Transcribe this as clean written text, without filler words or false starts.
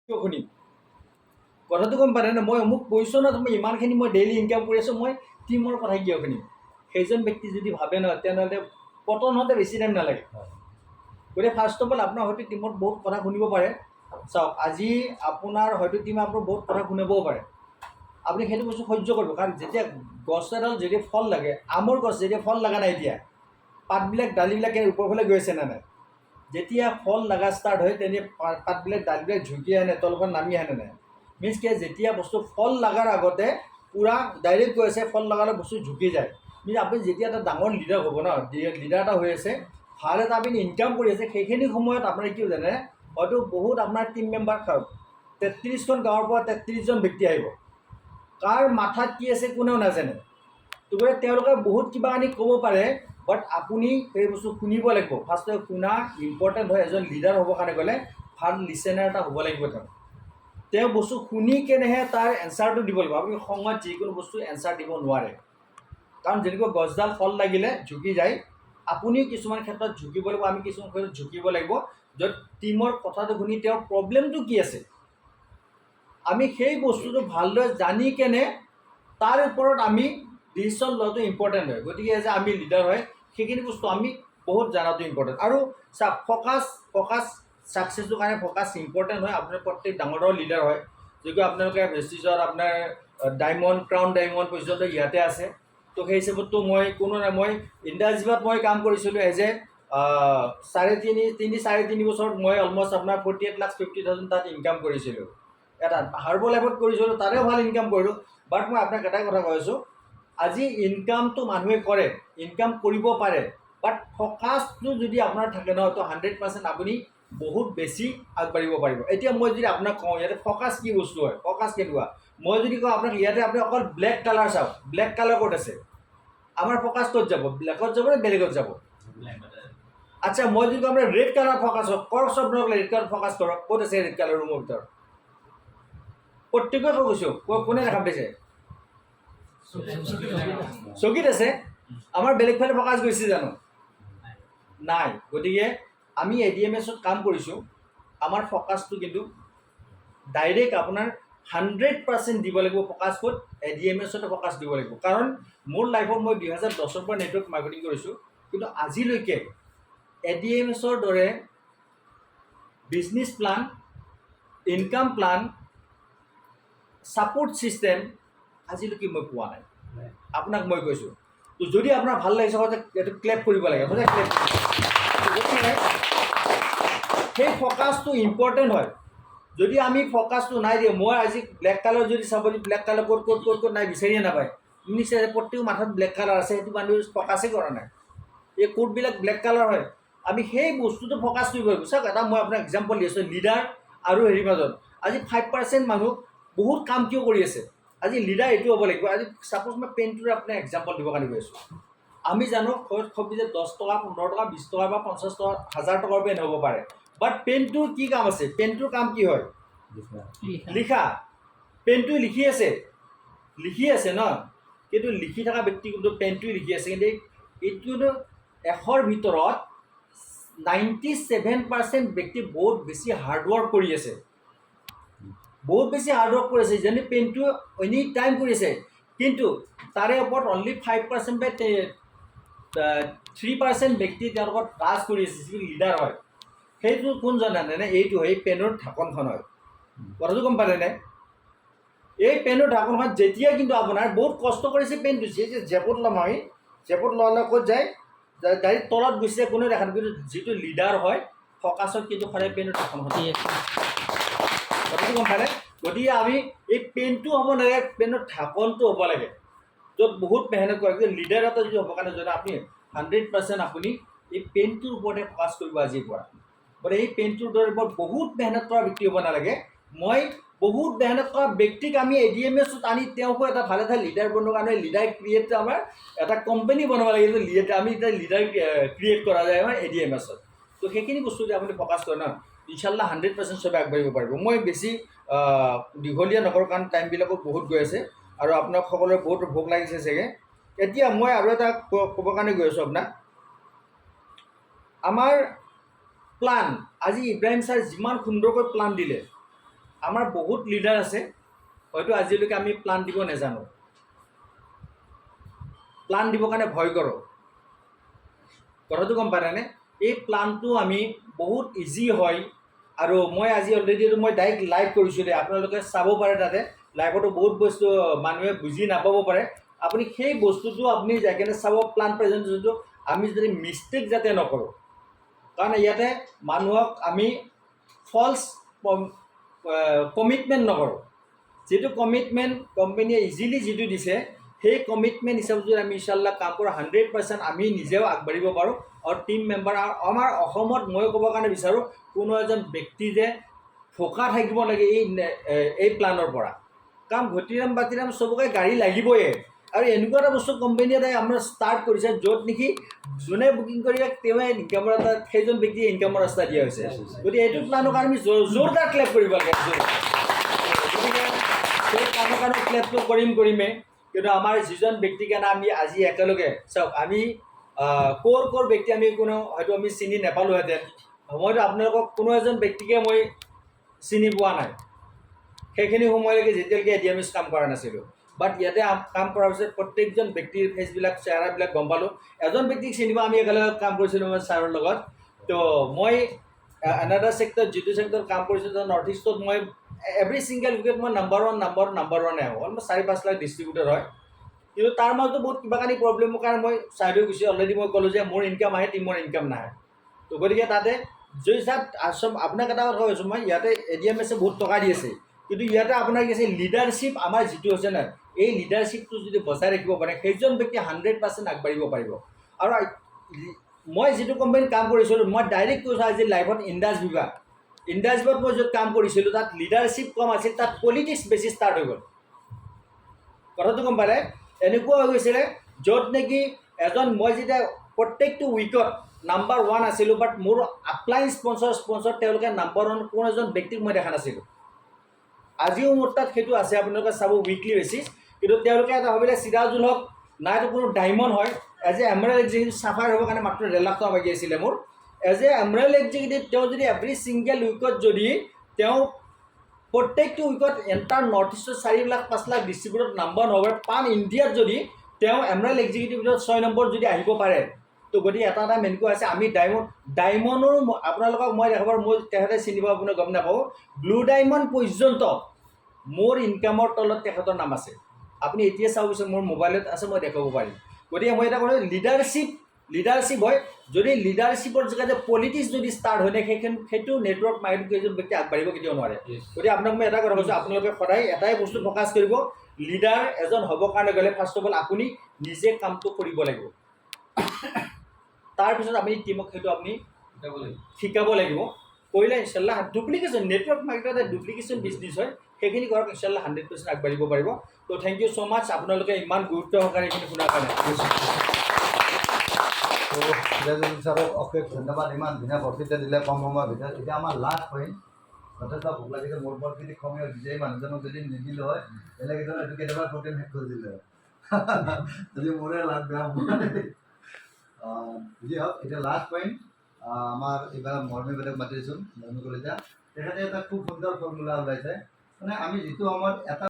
শুনিম কথাটো গম পালে নে? মই অমুক পজিশ্যনত মই ইমানখিনি মই ডেইলি ইনকাম কৰি আছোঁ, মই টিমৰ কথা কিয় শুনিম? সেইজন ব্যক্তি যদি ভাবে নহয় তেনেহ'লে পতন হওঁতে বেছি টাইম নালাগে। গতিকে ফাৰ্ষ্ট অফ অল আপোনাৰ হয়তো টিমত বহুত কথা শুনিব পাৰে। চাওক, আজি আপোনাৰ হয়তো টিমে আপোনাৰ বহুত কথা শুনিবও পাৰে। আপুনি সেইটো বস্তু সহ্য কৰিব, কাৰণ যেতিয়া গছ এডাল যেতিয়া ফল লাগে, আমৰ গছ যেতিয়া ফল লগা নাই, এতিয়া পাতবিলাক ডালিবিলাক ওপৰ ফালে গৈ আছে নে নাই? যেতিয়া ফল লগা ষ্টাৰ্ট হয় তেনে পাতবিলাক ডালবিলাক ঝুঁকি আহে, তলখন নামি আহে নাই? মিনছ কি, যেতিয়া বস্তু ফল লগাৰ আগতে পূৰা ডাইৰেক্ট গৈ আছে, ফল লগালে বস্তু ঝুঁকি যায়। মিনছ আপুনি যেতিয়া এটা ডাঙৰ লিডাৰ হ'ব ন, লিডাৰ এটা হৈ আছে, ভাল এটা আপুনি ইনকাম কৰি আছে, সেইখিনি সময়ত আপোনাৰ কি জানে, হয়তো বহুত আপোনাৰ টিম মেম্বাৰ 33খন গাঁৱৰ পৰা 33জন ব্যক্তি আহিব। কাৰ মাথাত কি আছে কোনেও নাজানে। গতিকে তেওঁলোকে বহুত কিবা আনি ক'ব পাৰে, বাট আপুনি সেই বস্তু শুনিব লাগিব। ফাৰ্ষ্টে শুনা ইম্পৰ্টেণ্ট হয়। এজন লিডাৰ হ'বৰ কাৰণে গ'লে ভাল লিচেনাৰ এটা হ'ব লাগিব। তেওঁ বস্তু শুনি কেনেহে তাৰ এনচাৰটো দিব লাগিব। আপুনি খঙত যিকোনো বস্তু এনচাৰ দিব নোৱাৰে, কাৰণ যেনেকৈ গছডাল ফল লাগিলে ঝুঁকি যায়, আপুনিও কিছুমান ক্ষেত্ৰত ঝুঁকিব লাগিব, আমি কিছুমান ক্ষেত্ৰত ঝুঁকিব লাগিব, য'ত টিমৰ কথাটো শুনি তেওঁৰ প্ৰব্লেমটো কি আছে, আমি সেই বস্তুটো ভালদৰে জানি কেনে তাৰ ওপৰত আমি ডিচিশ্যন লোৱাটো ইম্পৰ্টেণ্ট হয়। গতিকে যে আমি লিডাৰ হয়, সেইখিনি বস্তু আমি বহুত জনাটো ইম্পৰ্টেণ্ট। আৰু চাওক, ফ'কাছ ছাকচেছটোৰ কাৰণে ফ'কাছ ইম্পৰ্টেণ্ট হয়। আপোনাৰ প্ৰত্যেক ডাঙৰ লিডাৰ হয়, যদিও আপোনালোকে প্ৰেষ্টিজত আপোনাৰ ডায়মণ্ড, ক্ৰাউন ডায়মণ্ড পৰ্যন্ত ইয়াতে আছে। তো সেই হিচাপততো মই কোনো নাই, মই ইণ্ডাষ্ট্ৰীত মই কাম কৰিছিলোঁ এজ এ 3.5 বছৰত মই অলমষ্ট আপোনাৰ 48,50,000 তাত ইনকাম কৰিছিলোঁ। এটা হাৰ্বল লাইফত কৰিছিলোঁ, তাতেও ভাল ইনকাম কৰিলোঁ। বাট মই আপোনাক এটাই কথা কৈ আছোঁ, আজি ইনকামটো মানুহে কৰে, ইনকাম কৰিব পাৰে, বাট ফ'কাছটো যদি আপোনাৰ থাকে নহয়, তো 100% আপুনি বহুত বেছি আগবাঢ়িব পাৰিব। এতিয়া মই যদি আপোনাক কওঁ ইয়াতে ফ'কাছ কি বস্তু হয়, ফ'কাছ কেনেকুৱা, মই যদি কওঁ আপোনাক ইয়াতে আপুনি অকল ব্লেক কালাৰ চাওক, ব্লেক কালাৰ ক'ত আছে, আমাৰ ফ'কাছ ক'ত যাব? ব্লেকত যাব নে বেলেগত যাব? আচ্ছা, মই যদি কওঁ আপোনাৰ ৰেড কালাৰ ফ'কাছ হওক, কৰক চব ৰেড কালাৰ ফ'কাছ কৰক, ক'ত আছে ৰেড কালাৰ ৰুমৰ ভিতৰত? প্ৰত্যেকে কৈ কৈছোঁ, কোনে দেখা পাইছে? চকীত আছে। আমাৰ বেলেগ ফালে ফ'কাছ গৈছে জানো? নাই। গতিকে আমি ADMSত কাম কৰিছোঁ, আমাৰ ফ'কাছটো কিন্তু ডাইৰেক্ট আপোনাৰ 100% দিব লাগিব। ফ'কাছ ক'ত? ADMSতে ফ'কাছ দিব লাগিব। কাৰণ মোৰ লাইফত মই 2010ৰ পৰা নেটৱৰ্ক মাৰ্কেটিং কৰিছোঁ, কিন্তু আজিলৈকে ADMSৰ দৰে business plan, income plan, support system আজিলৈকে মই পোৱা নাই। আপোনাক মই কৈছোঁ, তো যদি আপোনাৰ ভাল লাগিছে এইটো ক্লেপ কৰিব লাগে, ক্লেপ গতিকে সেই ফ'কাছটো ইম্পৰ্টেণ্ট হয়। যদি আমি ফ'কাছটো নাই দিওঁ, মই আজি ব্লেক কালাৰ যদি চাব, ব্লেক কালাৰ ক'ত ক'ত ক'ত ক'ত নাই বিচাৰিয়ে নাপায়। নিশ্চয় প্ৰত্যেক মাথাত ব্লেক কালাৰ আছে, সেইটো মানুহে ফ'কাছেই কৰা নাই। এই কোডবিলাক ব্লেক কালাৰ হয়। আমি সেই বস্তুটো ফ'কাছ কৰিব লাগিব। চাওক, এটা মই আপোনাক এক্সাম্পল দি আছোঁ, লিডাৰ আৰু হেৰিৰ মাজত আজি 5% মানুহ বহুত কাম কিয় কৰি আছে। আজি লিডাৰ এইটো হ'ব লাগিব। আজি ছাপ'জ মই পেনটোৰ আপোনাক এক্সাম্পল দিবৰ কাৰণে গৈ আছোঁ। আমি জানো খুব যে 10 টকা, 15 টকা, 20 টকা বা 50 টকা, 1000 টকাৰ পেন হ'ব পাৰে, বাট পেনটোৰ কি কাম আছে? পেনটোৰ কাম কি হয়? লিখা। পেনটো লিখি আছে ন, কিন্তু লিখি থকা ব্যক্তি কিন্তু পেনটোৱে লিখি আছে, কিন্তু এইটো 100ৰ ভিতৰত 97% ব্যক্তি বহুত বেছি হাৰ্ডৱৰ্ক কৰি আছে, যেনে পেনটো এনি টাইম কৰি আছে, কিন্তু তাৰে ওপৰত অনলি 5% বা 3% ব্যক্তি তেওঁলোকৰ ৰাজ কৰি আছে, যিটো লিডাৰ হয়। সেইটো কোন জানেনে? এইটো এই পেনৰ ঢাকনখন হয়। কথাটো গম পালেনে? এই পেনৰ ঢাকনখন যেতিয়া কিন্তু আপোনাৰ বহুত কষ্ট কৰিছে, পেনটো জেপত ল'ম, আমি জেপত ল'লে ক'ত যায়? গাড়ীৰ তলত গৈছে, কোনো দেখা নাই। কিন্তু যিটো লিডাৰ হয়, ফ'কাছত কিন্তু সদায় পেনৰ ঢাকনখন। কথাটো গম পালে? গতিকে আমি এই পেনটো হ'ব নালাগে, পেনৰ ঢাকনটো হ'ব লাগে, য'ত বহুত মেহনত কৰে। কিন্তু লিডাৰ এটা যদি হ'বৰ কাৰণে যদি আপুনি 100% আপুনি এই পেনটোৰ ওপৰতে ফ'কাছ কৰিব আজিৰ পৰা। গতিকে এই পেনটোৰ দৰে ওপৰত বহুত মেহনত কৰা ব্যক্তি হ'ব নালাগে। মই বহুত মেহনত কৰা ব্যক্তিক আমি ADMSত আনি তেওঁকো এটা ভাল এটা লিডাৰ বনোৱাৰ কাৰণে লিডাৰ ক্ৰিয়েট আমাৰ এটা কোম্পানী বনাব লাগে, আমি এতিয়া লিডাৰ ক্ৰিয়েট কৰা যায় আমাৰ ADMSত। তো সেইখিনি বস্তু যদি আপুনি ফ'কাছ কৰে ন, ইনশাল্লাহ 100% চবে আগবাঢ়িব পাৰিব। মই বেছি দীঘলীয়া নকৰোঁ, কাৰণ টাইমবিলাকো বহুত গৈ আছে আৰু আপোনাক সকলোৰে বহুত ভোক লাগিছে চাগে। এতিয়া মই আৰু এটা ক'বৰ কাৰণে গৈ আছোঁ আপোনাক। আমাৰ প্লান, আজি ইব্ৰাহিম ছাৰ যিমান সুন্দৰকৈ প্লান দিলে, আমাৰ বহুত লিডাৰ আছে হয়তো আজিলৈকে আমি প্লান দিব নাজানো, প্লান দিবৰ কাৰণে ভয় কৰোঁ। কথাটো গম পালেনে? এই প্লানটো আমি বহুত ইজি হয়। আৰু মই আজি অলৰেডি মই ডাইৰেক্ট লাইভ কৰিছোঁ দেই, আপোনালোকে চাব পাৰে তাতে লাইভতো বহুত বস্তু মানুহে বুজি নাপাব পাৰে। আপুনি সেই বস্তুটো আপুনি যাই কেনে চাব প্লান প্ৰেজেণ্টেশ্যনটো, আমি যদি মিষ্টেক যাতে নকৰোঁ। কাৰণ ইয়াতে মানুহক আমি ফল্ছ কমিটমেণ্ট নকৰোঁ। যিটো কমিটমেণ্ট কোম্পানীয়ে ইজিলি যিটো দিছে সেই কমিটমেণ্ট হিচাপে যদি আমি ইনশাল্লাহ কাম কৰোঁ 100% আমি নিজেও আগবাঢ়িব পাৰোঁ আৰু টিম মেম্বাৰ। আৰু আমাৰ অসমত মই ক'ব কাৰণে বিচাৰোঁ কোনো এজন ব্যক্তি যে থোকা থাকিব লাগে এই প্লানৰ পৰা। কাৰণ ঘটিৰাম বাতিৰাম চবকে গাড়ী লাগিবই। আৰু এনেকুৱা এটা বস্তু কোম্পানী এটাই আমাৰ ষ্টাৰ্ট কৰিছে য'ত নেকি যোনে বুকিং কৰিব তেওঁৱে ইনকামৰ এটা সেইজন ব্যক্তিয়ে ইনকামৰ ৰাস্তা দিয়া হৈছে। গতিকে এইটো প্লানৰ কাৰণে আমি জোৰদাৰ ক্লেপ কৰিব লাগে। গতিকে সেই কামৰ কাৰণে ক্লেপটো কৰিমেই। কিন্তু আমাৰ যিজন ব্যক্তিৰ কাৰণে আমি আজি একেলগে চাওক, আমি ক'ৰ ব্যক্তি আমি কোনো হয়তো আমি চিনি নাপালোহেঁতেন। মইতো আপোনালোকক কোনো এজন ব্যক্তিকে মই চিনি পোৱা নাই সেইখিনি সময়লৈকে যেতিয়ালৈকে এডিএমএছ কাম কৰা নাছিলোঁ। বাট ইয়াতে কাম কৰাৰ পিছত প্ৰত্যেকজন ব্যক্তিৰ ফেচবিলাক চেহেৰাবিলাক গম পালোঁ। এজন ব্যক্তিক চিনি পাওঁ, আমি একেলগে কাম কৰিছিলোঁ মই ছাৰৰ লগত। তো মই এনাডাৰ ছেক্টৰ যিটো ছেক্টৰত কাম কৰিছিলোঁ নৰ্থ ইষ্টত মই এভৰি ছিংগল উইকেট মই নাম্বাৰ ওৱানে আহোঁ। অলমষ্ট 4-5 লাখ ডিষ্ট্ৰিবিউটৰ হয়। কিন্তু তাৰ মাজতো বহুত কিবা কানি প্ৰব্লেমৰ কাৰণে মই ছাইডে গুচি অলৰেডি মই ক'লোঁ যে মোৰ ইনকাম আহে, টিমৰ ইনকাম নাহে। তো গতিকে তাতে আপোনাক এটা কথা কৈছোঁ মই, ইয়াতে এডিএমএছে বহুত টকা দি আছে। কিন্তু ইয়াতে আপোনাৰ কি আছে লিডাৰশ্বিপ আমাৰ যিটো হৈছে নাই, এই লিডাৰশ্বিপটো যদি বচাই ৰাখিব পাৰে সেইজন ব্যক্তি 100% আগবাঢ়িব পাৰিব। আৰু মই যিটো কোম্পানীত কাম কৰিছিলোঁ মই ডাইৰেক্ট কৈছোঁ আজি লাইভত ইণ্ডাছ বিভাগত মই য'ত কাম কৰিছিলোঁ তাত লিডাৰশ্বিপ কম আছিল, তাত পলিটিক্স বেছি ষ্টাৰ্ট হৈ গ'ল। কথাটো গম পালে? এনেকুৱা হৈ গৈছিলে য'ত নেকি মই যেতিয়া প্ৰত্যেকটো উইকত নাম্বাৰ 1 আছিলোঁ, বাট মোৰ আপলাইন স্পনচৰ তেওঁলোকে নাম্বাৰ 1 কোনো এজন ব্যক্তিক মই দেখা নাছিলোঁ। আজিও মোৰ তাত সেইটো আছে, আপোনালোকে চাব উইকলি বেচিছ। কিন্তু তেওঁলোকে এটা ভাবিলে চিৰাজুল হক নাইতো কোনো ডায়মণ্ড হয়, এজ এ এমৰেল এক্সিকিউটিভ চাফাৰ হ'বৰ কাৰণে মাত্ৰ 1.5 লাখ টকা বাকী আছিলে মোৰ। এজ এ এমৰেল এক্সিকিউটিভ তেওঁ যদি এভৰি ছিংগল উইকত যদি তেওঁ প্ৰত্যেকটো উইকত এণ্টাৰ নৰ্থ ইষ্টৰ 4-5 লাখ ডিষ্ট্ৰিবিউটৰত নাম্বাৰ 1 হ'ব, পান ইণ্ডিয়াত যদি তেওঁ এমৰেল এক্সিকিউটিভত 6 নম্বৰ যদি আহিব পাৰে। তো গতিকে এটা এনেকুৱা আছে আমি ডায়মণ্ডৰো আপোনালোকক মই দেখাবৰ মই তেখেতে চিনি পাব আপুনি গম নাপাব, ব্লু ডায়মণ্ড পৰ্যন্ত মোৰ ইনকামৰ তলত তেখেতৰ নাম আছে। আপুনি এতিয়া চাব বিচাৰে মোৰ মোবাইলত আছে, মই দেখাব পাৰিম। গতিকে মই এটা ক'লোঁ লিডাৰশ্বিপ হয়। যদি লিডাৰশ্বিপৰ জেগাতে পলিটিক্স যদি ষ্টাৰ্ট হৈ থাকে সেইটো নেটৱৰ্ক মাৰ্কেট কেইজন ব্যক্তি আগবাঢ়িব কেতিয়াও নোৱাৰে। গতিকে আপোনাক মই এটা কথা কৈছোঁ, আপোনালোকে সদায় এটাই বস্তু ফ'কাছ কৰিব, লিডাৰ এজন হ'বৰ কাৰণে গ'লে ফাৰ্ষ্ট অফ অল আপুনি নিজে কামটো কৰিব লাগিব। তাৰপিছত আপুনি টিমক সেইটো আপুনি শিকাব লাগিব। কৰিলে ইনশাল্লাহ ডুপ্লিকেশ্যন নেটৱৰ্ক মাৰ্কেটত ডুপ্লিকেশ্যন বিজনেছ হয়, সেইখিনি কৰক ইনশাল্লাহ 100% আগবাঢ়িব পাৰিব। তো থেংক ইউ ছ' মাছ আপোনালোকে ইমান গুৰুত্ব সহকাৰে এইখিনি শুনাৰ কাৰণে। তো সিৰাজুল ছাৰক অশেষ ধন্যবাদ, ইমান ধুনীয়া বক্তৃতা দিলে কম সময়ৰ ভিতৰত। এতিয়া আমাৰ লাষ্ট পইণ্ট, যথেষ্ট ভোক লাগিছে মোৰ ওপৰত যদি সময় বিজয়ী মানুহজনক যদি নিদিলোঁ হয় বেলেগ এজনৰ এইটো কেতিয়াবা প্ৰটিন শেষ কৰি দিলে হয়। যদি মোৰে লাভ বেয়া বুজি হওক। এতিয়া লাষ্ট পইণ্ট আমাৰ এইবাৰ মৰ্মী বেলেগ মাতিছোঁ মৰ্মী কলিতা, তেখেতে এটা খুব সুন্দৰ ফৰ্মুলা ওলাইছে। মানে আমি যিটো সময়ত এটা